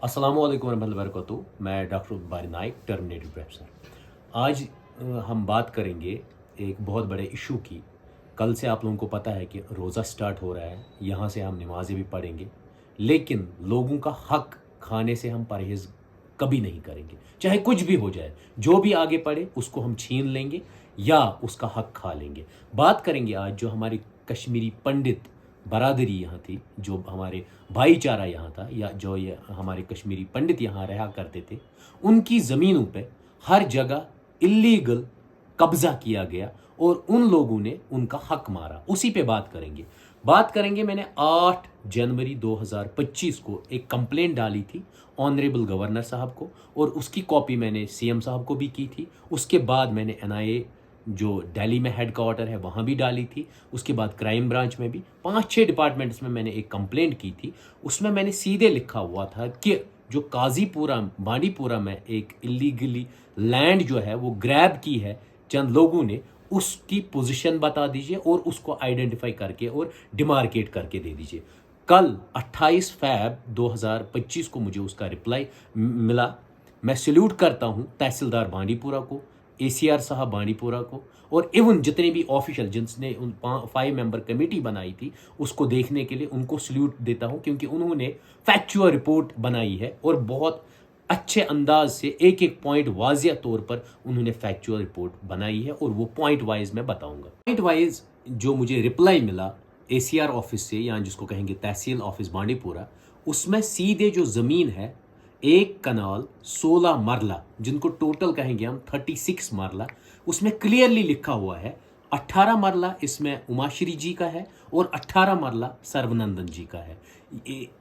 अस्सलामुअलैकुम वरहमतुल्लाहि वबरकातुहू। मैं डॉक्टर बारी नाइक, टर्मिनेटेड प्रोफेसर। आज हम बात करेंगे एक बहुत बड़े इशू की। कल से आप लोगों को पता है कि रोज़ा स्टार्ट हो रहा है, यहाँ से हम नमाज़ें भी पढ़ेंगे, लेकिन लोगों का हक खाने से हम परहेज़ कभी नहीं करेंगे, चाहे कुछ भी हो जाए। जो भी आगे पड़े उसको हम छीन लेंगे या उसका हक खा लेंगे। बात करेंगे आज जो हमारे कश्मीरी पंडित बरादरी यहाँ थी, जो हमारे भाईचारा यहाँ था, या जो ये हमारे कश्मीरी पंडित यहाँ रहा करते थे, उनकी ज़मीनों पे हर जगह इल्लीगल कब्ज़ा किया गया और उन लोगों ने उनका हक मारा। उसी पे बात करेंगे। मैंने 8 जनवरी 2025 को एक कंप्लेंट डाली थी ऑनरेबल गवर्नर साहब को, और उसकी कॉपी मैंने सीएम साहब को भी की थी। उसके बाद मैंने एनआईए जो दिल्ली में हेड क्वार्टर है वहाँ भी डाली थी। उसके बाद क्राइम ब्रांच में भी 5-6 डिपार्टमेंट्स में मैंने एक कंप्लेंट की थी। उसमें मैंने सीधे लिखा हुआ था कि जो काजीपुरा बांडीपुरा में एक इलीगली लैंड जो है वो ग्रैब की है चंद लोगों ने, उसकी पोजीशन बता दीजिए और उसको आइडेंटिफाई करके और डिमार्केट करके दे दीजिए। कल 28 फैब 2025 को मुझे उसका रिप्लाई मिला। मैं सल्यूट करता हूं तहसीलदार बांडीपुरा को, एसीआर साहब बांडीपुरा को, और इवन जितने भी ऑफिशियल जिसने उन 5 मेंबर कमेटी बनाई थी उसको देखने के लिए उनको सल्यूट देता हूं, क्योंकि उन्होंने फैक्चुअल रिपोर्ट बनाई है और बहुत अच्छे अंदाज से एक एक पॉइंट वाजिया तौर पर उन्होंने फैक्चुअल रिपोर्ट बनाई है, और वो पॉइंट वाइज मैं बताऊंगा। पॉइंट वाइज जो मुझे रिप्लाई मिला एसीआर ऑफिस से, या जिसको कहेंगे तहसील ऑफिस बांडीपुरा, उसमें सीधे जो ज़मीन है 1 कनाल 16 मरला, जिनको टोटल कहेंगे हम 36 मरला, उसमें क्लियरली लिखा हुआ है 18 मरला इसमें उमाश्री जी का है और 18 मरला सर्वनंदन जी का है।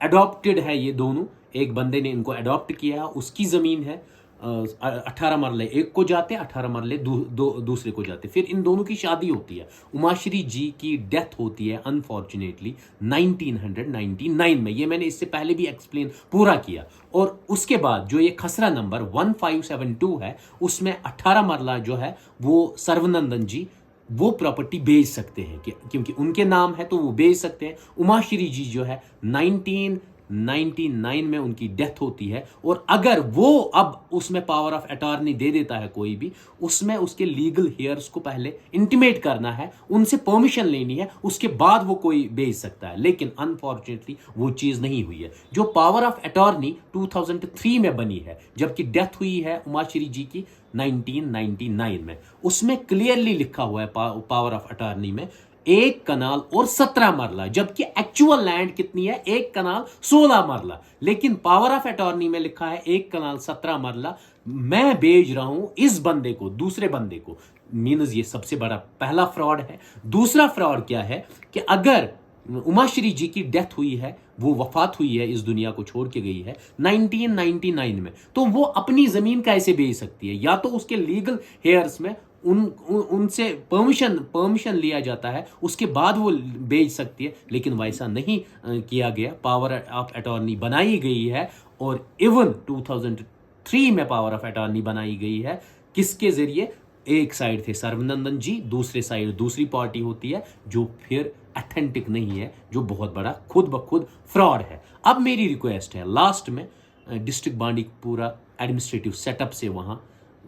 अडॉप्टेड है ये दोनों, एक बंदे ने इनको अडॉप्ट किया है, उसकी ज़मीन है। 18 मरले एक को जाते, 18 मरले दूसरे को जाते। फिर इन दोनों की शादी होती है। उमाश्री जी की डेथ होती है अनफॉर्चुनेटली 1999 में। ये मैंने इससे पहले भी एक्सप्लेन पूरा किया। और उसके बाद जो ये खसरा नंबर 1572 है, उसमें 18 मरला जो है वो सर्वनंदन जी वो प्रॉपर्टी बेच सकते हैं, क्योंकि उनके नाम है तो वो बेच सकते हैं। उमाश्री जी जो है 1999 में उनकी डेथ होती है, और अगर वो अब उसमें पावर ऑफ अटॉर्नी दे देता है कोई भी, उसमें उसके लीगल हेयर्स को पहले इंटीमेट करना है, उनसे परमिशन लेनी है, उसके बाद वो कोई बेच सकता है। लेकिन अनफॉर्चुनेटली वो चीज़ नहीं हुई है। जो पावर ऑफ अटॉर्नी 2003 में बनी है, जबकि डेथ हुई है उमाश्री जी की 1999 में, उसमें क्लियरली लिखा हुआ है पावर ऑफ अटॉर्नी में 1 कनाल और 17 मरला, जबकि एक्चुअल लैंड कितनी है 1 कनाल 16 मरला, लेकिन पावर ऑफ अटॉर्नी में लिखा है 1 कनाल 17 मरला। मैं भेज रहा हूं इस बंदे को दूसरे बंदे को, मीन्स ये सबसे बड़ा पहला फ्रॉड है। दूसरा फ्रॉड क्या है कि अगर उमाश्री जी की डेथ हुई है, वो वफात हुई है, इस दुनिया को छोड़ के गई है 1999 में, तो वो अपनी जमीन कैसे बेच सकती है? या तो उसके लीगल हेयर्स में उनसे परमिशन लिया जाता है, उसके बाद वो बेच सकती है, लेकिन वैसा नहीं किया गया। पावर ऑफ अटॉर्नी बनाई गई है, और इवन 2003 में पावर ऑफ अटॉर्नी बनाई गई है। किसके जरिए? एक साइड थे सर्वनंदन जी, दूसरे साइड दूसरी पार्टी होती है, जो फिर अथेंटिक नहीं है, जो बहुत बड़ा खुद ब खुद फ्रॉड है। अब मेरी रिक्वेस्ट है लास्ट में डिस्ट्रिक्ट बांडीपुरा एडमिनिस्ट्रेटिव सेटअप से, वहां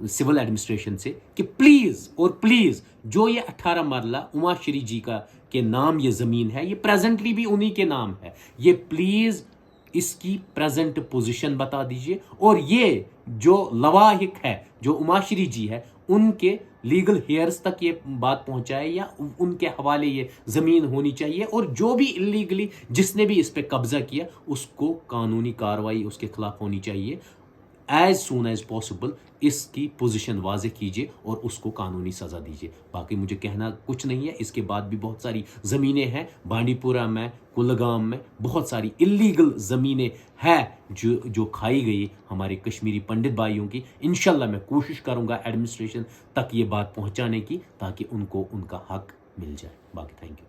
सिविल एडमिनिस्ट्रेशन से, कि प्लीज और प्लीज जो ये 18 मरला उमाश्री जी का के नाम ये जमीन है, ये प्रेजेंटली भी उन्हीं के नाम है, ये प्लीज इसकी प्रेजेंट पोजीशन बता दीजिए, और ये जो लवाहिक है, जो उमाश्री जी है, उनके लीगल हेयर्स तक ये बात पहुंचाए, या उनके हवाले ये जमीन होनी चाहिए। और जो भी इलीगली जिसने भी इस पे कब्जा किया, उसको कानूनी कार्रवाई उसके खिलाफ होनी चाहिए। एज सून एज पॉसिबल इसकी पोजीशन वाजे कीजिए और उसको कानूनी सजा दीजिए। बाकी मुझे कहना कुछ नहीं है। इसके बाद भी बहुत सारी ज़मीनें हैं बांडीपुरा में, कुलगाम में, बहुत सारी इलीगल ज़मीनें हैं जो खाई गई हमारे कश्मीरी पंडित भाइयों की। इंशाल्लाह मैं कोशिश करूंगा एडमिनिस्ट्रेशन तक ये बात पहुंचाने की, ताकि उनको उनका हक मिल जाए। बाकी थैंक यू।